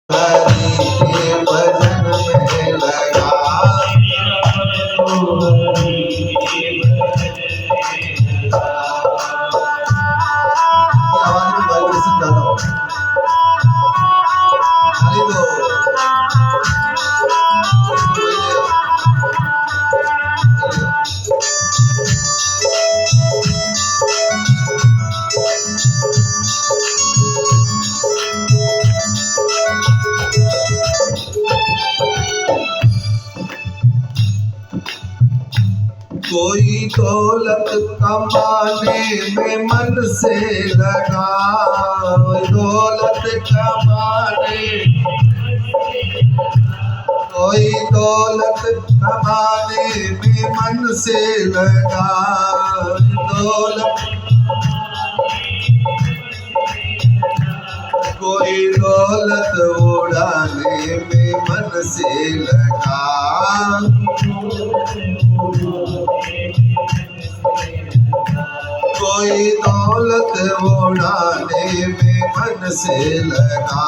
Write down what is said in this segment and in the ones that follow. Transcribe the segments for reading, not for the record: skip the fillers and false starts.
हरि के भजन में लगा। आवाज में वाइब्रेशन ज्यादा हो। हरि बोल। कोई दौलत कमाने में मन से लगा, दौलत कमाने, कोई दौलत कमाने में मन से लगा, दौलत, कोई दौलत उड़ाने में मन से लगा, कोई दौलत उड़ाने में मन से लगा,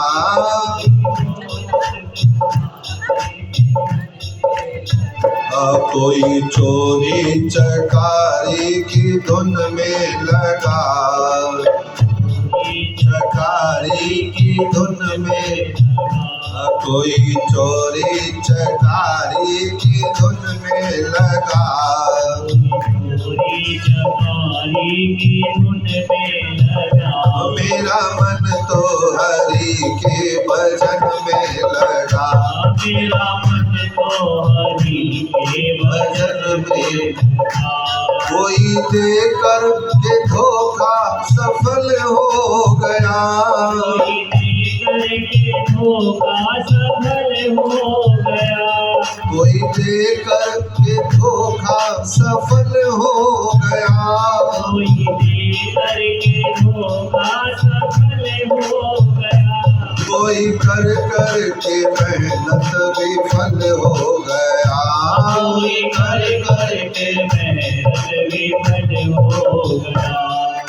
कोई चोरी चकारी की धुन में लगा, चकारी की धुन में, कोई चोरी चकारी की धुन में लगा, मेरा मन तो हरि के भजन में लगा, मेरा मन तो हरि के भजन में। कोई देकर के धोखा सफल हो गया, कोई देकर के धोखा सफल हो गया, कोई कर कर के मेहनत विफल हो गया, कोई कर कर के मेहनत विफल हो गया,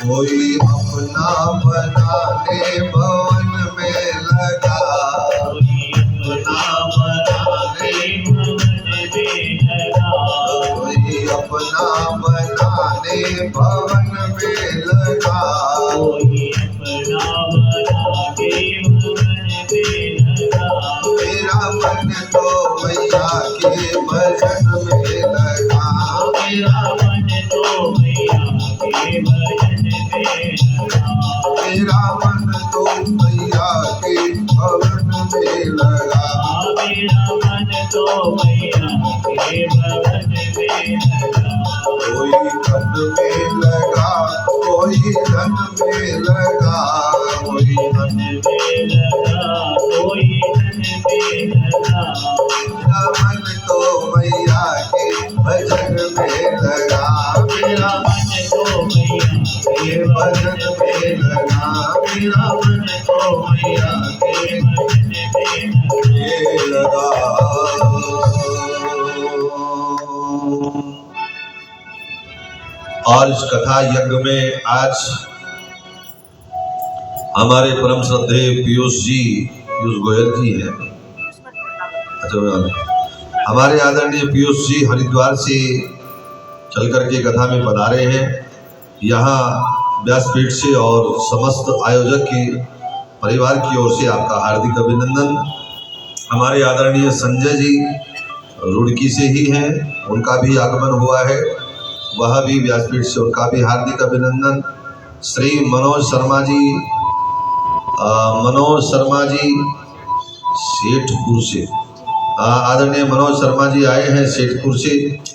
कोई अपना बनाने भवन में लगा, अपना बनाने भवन में लगा, कोई अपना बनाने भवन में लगा, कोई अपना बनाने भवन में लगा, मेरा मन तो मैया के भजन में लगा, मेरा मन तो मैया के भजन में लगा, मेरा मन तो मैया के भवन में लगा, मेरा मन तो मैया के भवन में लगा, कोई धन में लगा, कोई धन में लगा, कोई धन में लगा, कोई धन में लगा, मेरा मन तो मैया के भजन में लगा, मेरा मन तो मैया के भजन में लगा, मेरा मन तो मैया के भजन में लगा। और इस कथा यज्ञ में आज हमारे परम श्रद्धेय पीयूष गोयल जी हैं। अच्छा, हमारे आदरणीय पीयूष जी हरिद्वार से चल करके कथा में पधारे हैं। यहाँ व्यासपीठ से और समस्त आयोजक के परिवार की ओर से आपका हार्दिक अभिनंदन। हमारे आदरणीय संजय जी रुड़की से ही हैं, उनका भी आगमन हुआ है, वह भी व्यासपीठ से, उनका भी हार्दिक अभिनंदन। श्री मनोज शर्मा जी सेठपुर से, आदरणीय मनोज शर्मा जी आए हैं सेठपुर से,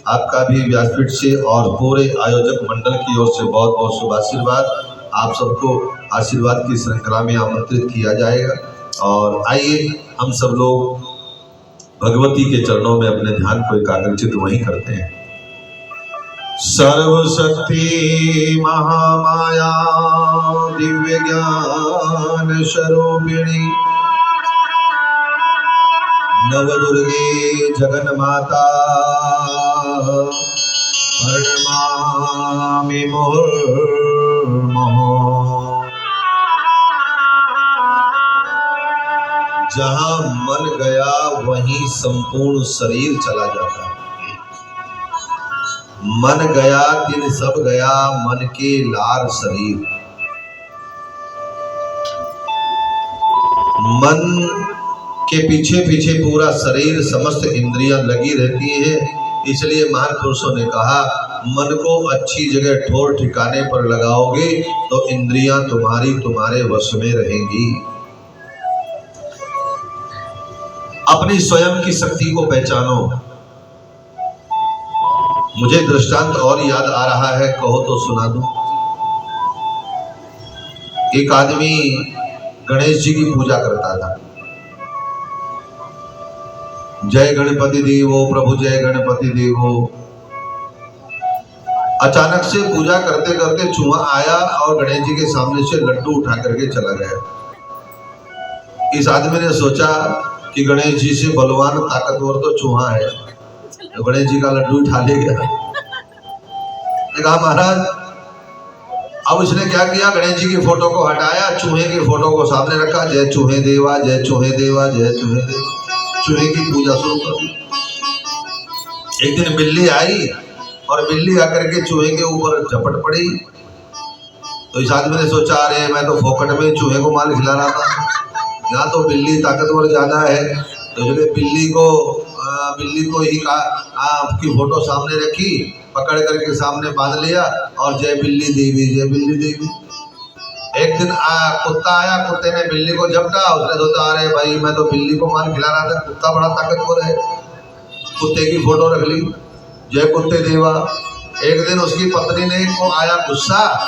आपका भी व्यासपीठ से और पूरे आयोजक मंडल की ओर से बहुत बहुत शुभ आशीर्वाद। आप सबको आशीर्वाद की श्रृंखला में आमंत्रित किया जाएगा। और आइए हम सब लोग भगवती के चरणों में अपने ध्यान को एकाग्रचित वहीं करते हैं। सर्वशक्ति महामाया दिव्य ज्ञान स्वरूपिणी नवदुर्गे जगन्माता प्रणमामि मुहुर्मुहुः। जहां मन गया वहीं संपूर्ण शरीर चला जाता है। मन गया तिन सब गया, मन के लार शरीर। मन के पीछे पीछे पूरा शरीर, समस्त इंद्रियां लगी रहती है। इसलिए महान पुरुषों ने कहा, मन को अच्छी जगह ठोर ठिकाने पर लगाओगे तो इंद्रियां तुम्हारे वश में रहेंगी। अपनी स्वयं की शक्ति को पहचानो। मुझे दृष्टांत और याद आ रहा है, कहो तो सुना दूं। एक आदमी गणेश जी की पूजा करता था। जय गणपति देवो प्रभु, जय गणपति देवो। अचानक से पूजा करते करते चूहा आया और गणेश जी के सामने से लड्डू उठा करके चला गया। इस आदमी ने सोचा कि गणेश जी से बलवान ताकतवर तो चूहा है, तो गणेश जी का लड्डू उठा ले गया। कहा महाराज, अब उसने क्या किया, गणेश जी की फोटो को हटाया, चूहे की फोटो को सामने रखा, जय चूहे देवा, जय चूहे देवा, जय चूहे देवा। चूहे की पूजा शुरू कर दी। एक दिन बिल्ली आई और बिल्ली आकर के चूहे के ऊपर झपट पड़ी। तो इस आदमी ने सोचा, अरे मैं तो फोकट में चूहे को माल खिला रहा था, यहाँ तो बिल्ली ताकतवर ज्यादा है। तो इसलिए बिल्ली को ही आपकी फोटो सामने रखी, पकड़ करके सामने बांध लिया और जय बिल्ली देवी, जय बिल्ली देवी। एक दिन कुत्ता आया, कुत्ते ने बिल्ली को झपटा। उसने सोचा, अरे भाई मैं तो बिल्ली को मार खिला रहा था, कुत्ता बड़ा ताकतवर है। कुत्ते की फोटो रख ली, जय कुत्ते देवा। एक दिन उसकी पत्नी ने को आया गुस्सा,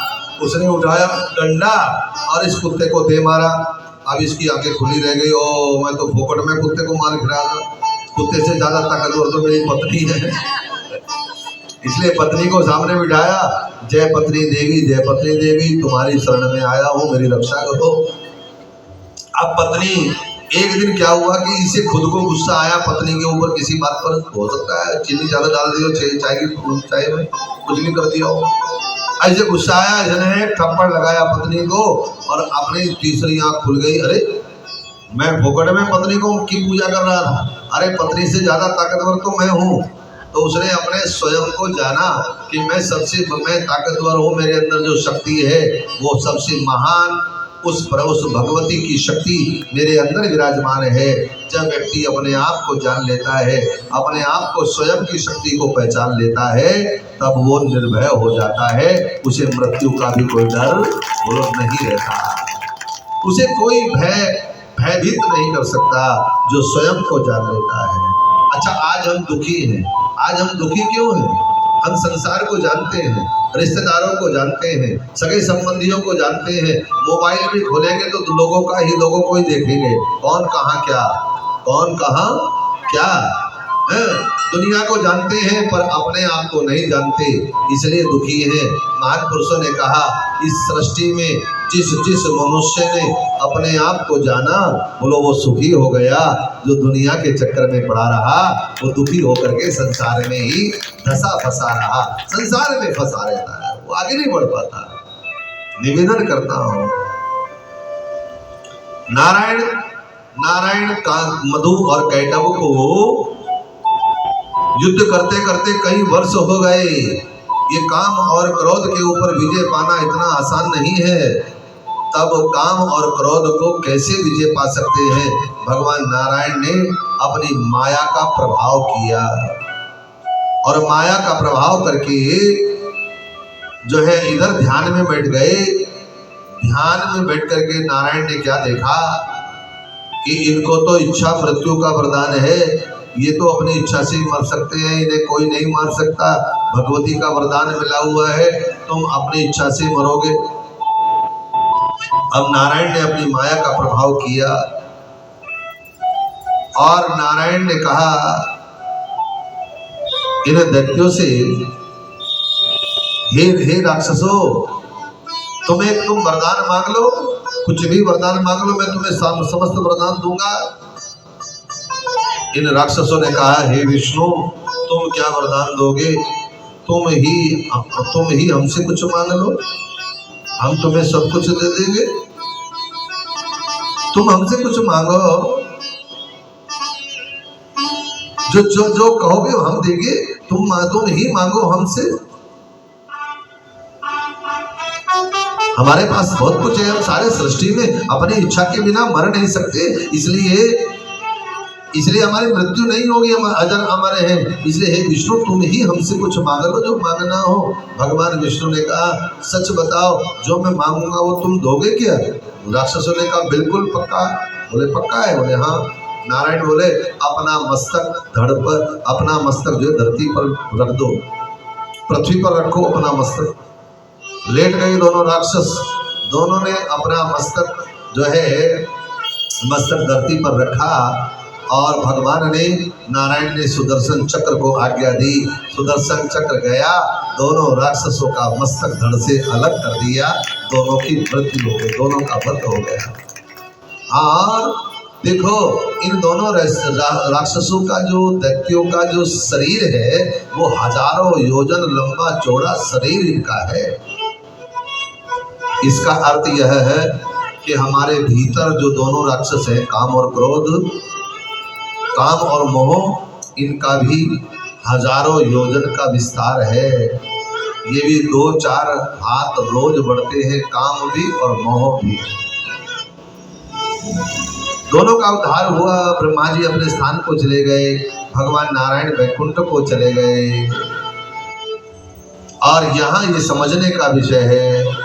उसने उठाया डंडा और इस कुत्ते को दे मारा। अब इसकी आंखें खुली रह गई, ओ मैं तो फोकट में कुत्ते को मार खिला था, कुत्ते से ज्यादा ताकतवर तो मेरी पत्नी है। इसलिए पत्नी को सामने बिठाया, जय पत्नी देवी, जय पत्नी देवी, तुम्हारी शरण में आया हूँ, मेरी रक्षा करो। अब पत्नी, एक दिन क्या हुआ कि इसे खुद को गुस्सा आया पत्नी के ऊपर किसी बात पर। हो सकता है चीनी ज्यादा डाल दी हो चाय में, कुछ भी कर दिया हो। ऐसे गुस्सा आया, इसने थप्पड़ लगाया पत्नी को और अपनी तीसरी आंख खुल गई। अरे मैं फोकट में पत्नी को की पूजा कर रहा था, अरे पत्नी से ज्यादा ताकतवर तो मैं हूँ। तो उसने अपने स्वयं को जाना कि मैं ताकतवर हूँ, मेरे अंदर जो शक्ति है वो सबसे महान, उस भगवती की शक्ति मेरे अंदर विराजमान है। जब व्यक्ति अपने आप को जान लेता है, अपने आप को स्वयं की शक्ति को पहचान लेता है, तब वो निर्भय हो जाता है। उसे मृत्यु का भी कोई डर नहीं रहता, उसे कोई भयभीत नहीं कर सकता, जो स्वयं को जान लेता है। अच्छा, आज हम दुखी हैं। आज हम दुखी क्यों हैं? हम संसार को जानते हैं, रिश्तेदारों को जानते हैं, सगे संबंधियों को जानते हैं। मोबाइल भी खोलेंगे तो लोगों को ही देखेंगे, कौन कहाँ क्या है। दुनिया को जानते हैं पर अपने आप को नहीं जानते, इसलिए दुखी हैं। महान पुरुषों ने कहा, इस सृष्टि में जिस मनुष्य ने अपने आप को जाना, बोलो वो सुखी हो गया। जो दुनिया के चक्कर में पड़ा रहा, वो दुखी होकर के संसार में ही फंसा रहा, संसार में फंसा रहता है, वो आगे नहीं बढ़ पाता। निवेदन करता हूं, नारायण का मधु और कैटव को युद्ध करते करते कई वर्ष हो गए। ये काम और क्रोध के ऊपर विजय पाना इतना आसान नहीं है। तब काम और क्रोध को कैसे विजय पा सकते हैं? भगवान नारायण ने अपनी माया का प्रभाव किया और माया का प्रभाव करके जो है इधर ध्यान में बैठ गए। ध्यान में बैठ करके नारायण ने क्या देखा कि इनको तो इच्छा मृत्यु का वरदान है, ये तो अपनी इच्छा से ही मर सकते हैं, इन्हें कोई नहीं मार सकता। भगवती का वरदान मिला हुआ है, तुम अपनी इच्छा से मरोगे। अब नारायण ने अपनी माया का प्रभाव किया और नारायण ने कहा इन दैत्यों से, हे राक्षसों, तुम वरदान मांग लो, कुछ भी वरदान मांग लो, मैं तुम्हें समस्त वरदान दूंगा। इन राक्षसों ने कहा, हे विष्णु, तुम क्या वरदान दोगे? तुम ही हमसे कुछ मांग लो, हम तुम्हें सब कुछ दे देंगे। तुम हमसे कुछ मांगो, जो जो जो कहोगे हम देंगे, तुम ही मांगो हमसे। हमारे पास बहुत कुछ है, हम सारे सृष्टि में अपनी इच्छा के बिना मर नहीं सकते, इसलिए हमारी मृत्यु नहीं होगी, हम अजर अमर हैं। इसलिए हे विष्णु तुम ही हमसे कुछ मांग लो जो मांगना हो। भगवान विष्णु ने कहा सच बताओ जो मैं मांगूंगा वो तुम दोगे क्या? राक्षसों ने कहा बिल्कुल पक्का। बोले पक्का है? बोले हाँ। नारायण बोले अपना मस्तक धड़ पर, अपना मस्तक जो धरती पर रख दो, पृथ्वी पर रखो अपना मस्तक। लेट गए दोनों राक्षस, दोनों ने अपना मस्तक जो है मस्तक धरती पर रखा और भगवान ने, नारायण ने सुदर्शन चक्र को आज्ञा दी। सुदर्शन चक्र गया, दोनों राक्षसों का मस्तक धड़ से अलग कर दिया, दोनों की मृत्यु हो गई, दोनों का वध हो गया। और देखो इन दोनों राक्षसों का जो, दैत्यों का जो शरीर है वो हजारों योजन लंबा चौड़ा शरीर इनका है। इसका अर्थ यह है कि हमारे भीतर जो दोनों राक्षस हैं, काम और क्रोध, काम और मोह, इनका भी हजारों योजन का विस्तार है। ये भी 2-4 हाथ रोज बढ़ते हैं, काम भी और मोह भी। दोनों का उद्धार हुआ। ब्रह्मा जी अपने स्थान को चले गए, भगवान नारायण वैकुंठ को चले गए। और यहाँ ये समझने का विषय है,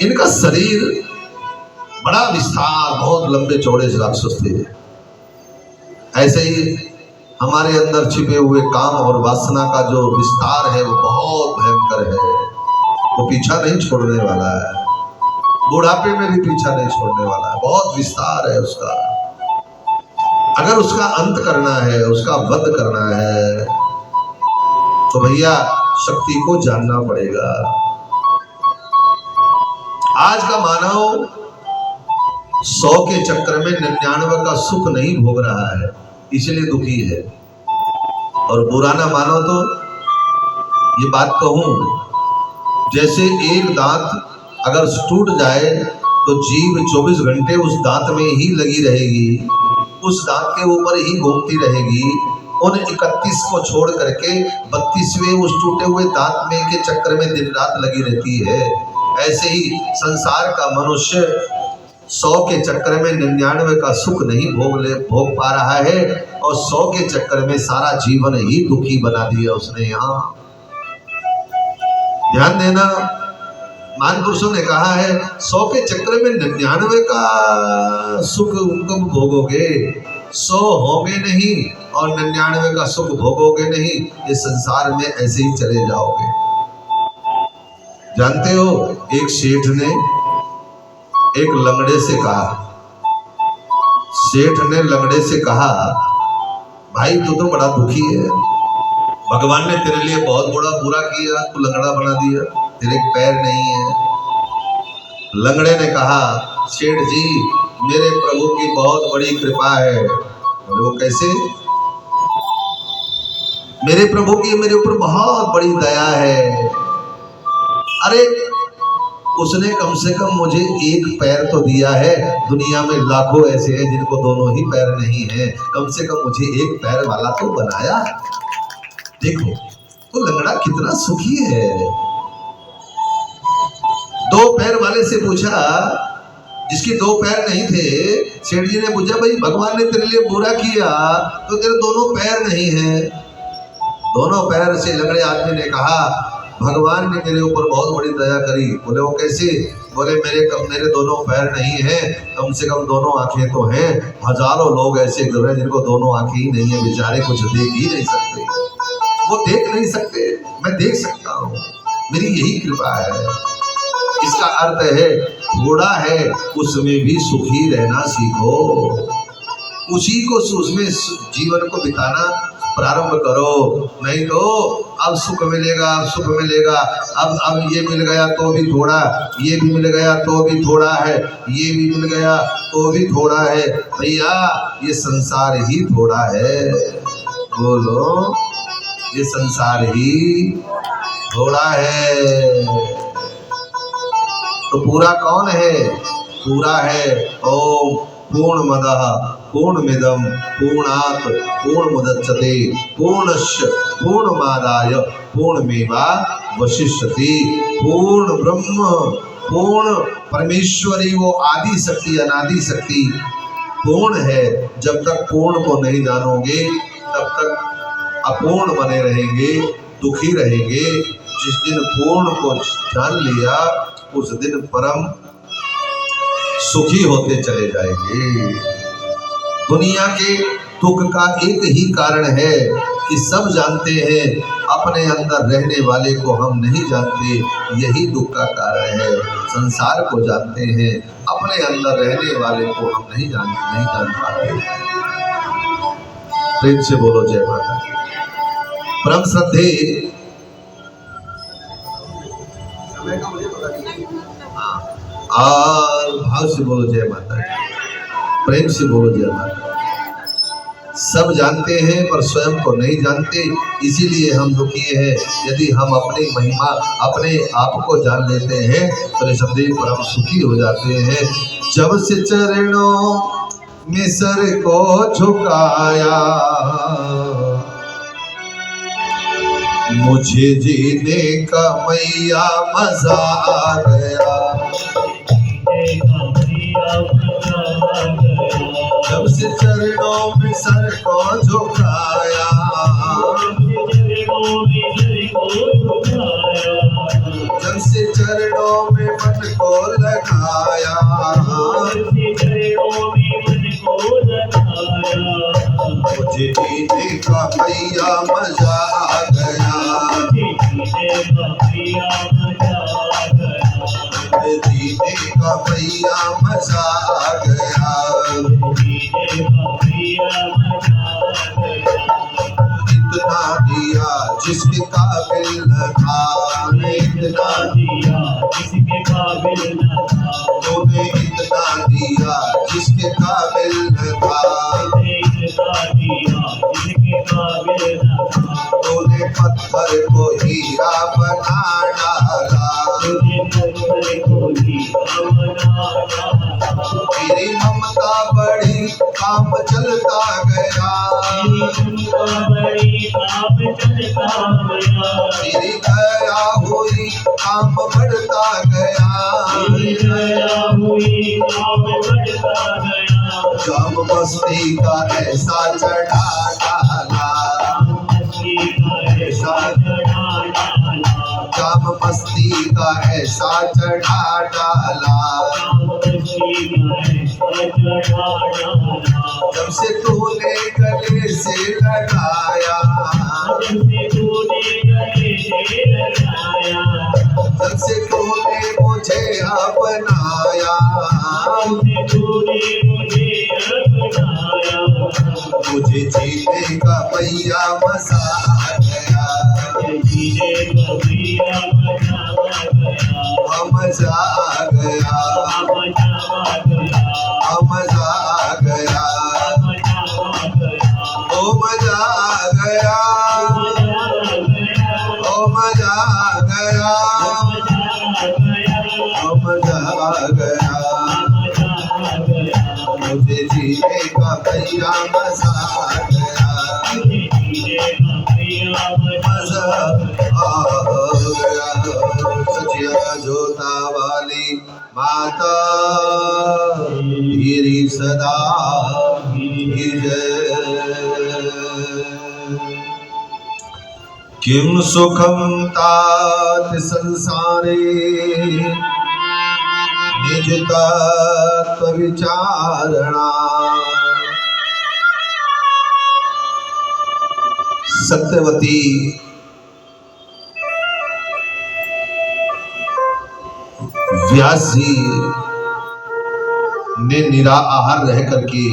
इनका शरीर बड़ा विस्तार, बहुत लंबे चौड़े राक्षस थे। ऐसे ही हमारे अंदर छिपे हुए काम और वासना का जो विस्तार है वो बहुत भयंकर है, वो पीछा नहीं छोड़ने वाला है, बुढ़ापे में भी पीछा नहीं छोड़ने वाला है, बहुत विस्तार है उसका। अगर उसका अंत करना है, उसका वध करना है तो भैया शक्ति को जानना पड़ेगा। आज का मानव 100 के चक्कर में 99 का सुख नहीं भोग रहा है, इसलिए दुखी है। और बुरा ना मानो तो ये बात कहूं, जैसे एक दांत अगर टूट जाए तो जीभ 24 घंटे उस दांत में ही लगी रहेगी, उस दांत के ऊपर ही घूमती रहेगी। उन 31 को छोड़ करके 32वें उस टूटे हुए दांत में के चक्कर में दिन रात लगी रहती है। ऐसे ही संसार का मनुष्य 100 के चक्कर में 99 का सुख नहीं भोग पा रहा है, और 100 के चक्कर में सारा जीवन ही दुखी बना दिया उसने। यहाँ ध्यान देना, महापुरुषों ने कहा है 100 के चक्कर में 99 का सुख उनको भोगोगे, 100 होगे नहीं और 99 का सुख भोगोगे नहीं, इस संसार में ऐसे ही चले जाओगे। जानते हो एक सेठ ने एक लंगड़े से कहा, सेठ ने लंगड़े से कहा भाई तू तो बड़ा दुखी है, भगवान ने तेरे लिए बहुत बड़ा बुरा किया, तू लंगड़ा बना दिया, तेरे पैर नहीं है। लंगड़े ने कहा सेठ जी मेरे प्रभु की बहुत बड़ी कृपा है। बोले वो कैसे? मेरे प्रभु की मेरे ऊपर बहुत बड़ी दया है। अरे उसने कम से कम मुझे एक पैर तो दिया है, दुनिया में लाखों ऐसे हैं जिनको दोनों ही पैर नहीं है, कम से कम मुझे एक पैर वाला तो बनाया। देखो तो लंगड़ा कितना सुखी है। 2 पैर वाले से पूछा, जिसके 2 पैर नहीं थे, सेठ जी ने पूछा भाई भगवान ने तेरे लिए बुरा किया तो तेरे दोनों पैर नहीं है। दोनों पैर से लंगड़े आदमी ने कहा भगवान ने मेरे ऊपर बहुत बड़ी दया करी। बोले वो कैसे? बोले मेरे दोनों पैर नहीं है, कम से कम दोनों आंखें तो हैं। हजारों लोग ऐसे गुजरे जिनको दोनों आंखें ही नहीं है, बेचारे कुछ देख ही नहीं सकते। वो देख नहीं सकते, मैं देख सकता हूँ, मेरी यही कृपा है। इसका अर्थ है थोड़ा है उसमें भी सुखी रहना सीखो, उसी को उसमें जीवन को बिताना प्रारंभ करो। नहीं तो अब सुख मिलेगा, अब सुख मिलेगा, अब ये मिल गया तो भी थोड़ा, ये भी मिल गया तो भी थोड़ा है, ये भी मिल गया तो भी थोड़ा है। भैया ये संसार ही थोड़ा है, बोलो ये संसार ही थोड़ा है। तो पूरा कौन है? पूरा है ओम पूर्णमदः पूर्णमिदं पूर्णात् पूर्णमुदच्यते पूर्णस्य पूर्णमादाय पूर्णमेवावशिष्यते। पूर्ण ब्रह्म पूर्ण परमेश्वरी वो आदि शक्ति अनादि शक्ति पूर्ण है। जब तक पूर्ण को नहीं जानोगे तब तक अपूर्ण बने रहेंगे, दुखी रहेंगे। जिस दिन पूर्ण को जान लिया उस दिन परम सुखी होते चले जाएंगे। दुनिया के दुख का एक ही कारण है कि सब जानते हैं, अपने अंदर रहने वाले को हम नहीं जानते, यही दुख का कारण है। संसार को जानते हैं, अपने अंदर रहने वाले को हम नहीं जान पाते। प्रेम से बोलो जय माता। परम श्रद्धे और भाव से बोलो जय माता, प्रेम से बोलो जय माता। सब जानते हैं पर स्वयं को नहीं जानते, इसीलिए हम दुखी हैं। यदि हम अपनी महिमा अपने आप को जान लेते हैं तो निसंदेह परम सुखी हो जाते हैं। जब से चरणों में सर को झुकाया मुझे जीने का मैया मजा आ गया। जब से चरणों में सर को झुकाया जब से चरणों में मन को लगाया मुझे जीने का मैया मजा आ गया। जीने का मैया मजा आ गया। इतना दिया जिसके काबिल न था, इतना दिया जिसके काबिल न था। तूने इतना दिया जिसके काबिल न था, तूने पत्थर को हीरा बना डाला। तेरी ममता बड़ी काम चलता गया। तेरी दया हुई काम बढ़ता गया। जाम मस्ती का ऐसा चढ़ा डाला, जाम मस्ती का ऐसा चढ़ा डाला। जब से तूने गले से लगाया, जब से तूने मुझे अपनाया, मुझे जीने का मैया मजा आ गया। मजा आ गया, मजा आ गया, ओ मजा आ गया, ओ मजा आ गया, ओ मजा आ गया। मुझे जीने का मैया मजा आ गया, मजा आ गया। सचिया जोता वाली माता तेरी सदा की जय। किम सुखम तात संसारे निज तत्व विचारणा। सत्यवती व्यास जी ने निराहार रह करके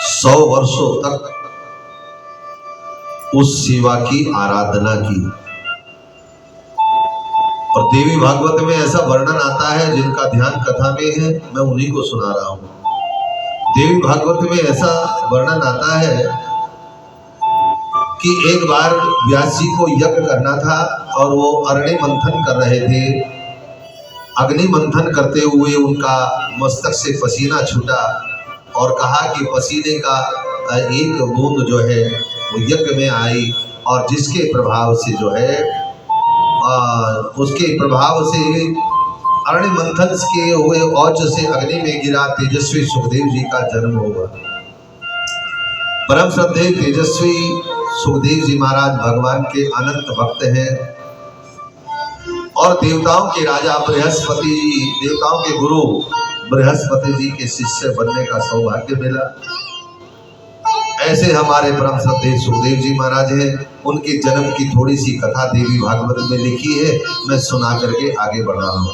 100 वर्षों तक उस शिवा की आराधना की। और देवी भागवत में ऐसा वर्णन आता है, जिनका ध्यान कथा में है मैं उन्हीं को सुना रहा हूं। देवी भागवत में ऐसा वर्णन आता है कि एक बार व्यास जी को यज्ञ करना था और वो अरण्य मंथन कर रहे थे। अग्नि मंथन करते हुए उनका मस्तक से पसीना छूटा और कहा कि पसीने का एक बूंद जो है वो यज्ञ में आई और जिसके प्रभाव से जो है उसके प्रभाव से अग्नि मंथन के हुए औज से अग्नि में गिरा तेजस्वी सुखदेव जी का जन्म हुआ। परम श्रद्धेय तेजस्वी सुखदेव जी महाराज भगवान के अनंत भक्त हैं और देवताओं के राजा बृहस्पति जी, देवताओं के गुरु बृहस्पति जी के शिष्य बनने का सौभाग्य मिला। ऐसे हमारे परम श्रद्धेय सुखदेव जी महाराज हैं। उनके जन्म की थोड़ी सी कथा देवी भागवत में लिखी है, मैं सुना करके आगे बढ़ रहा हूँ।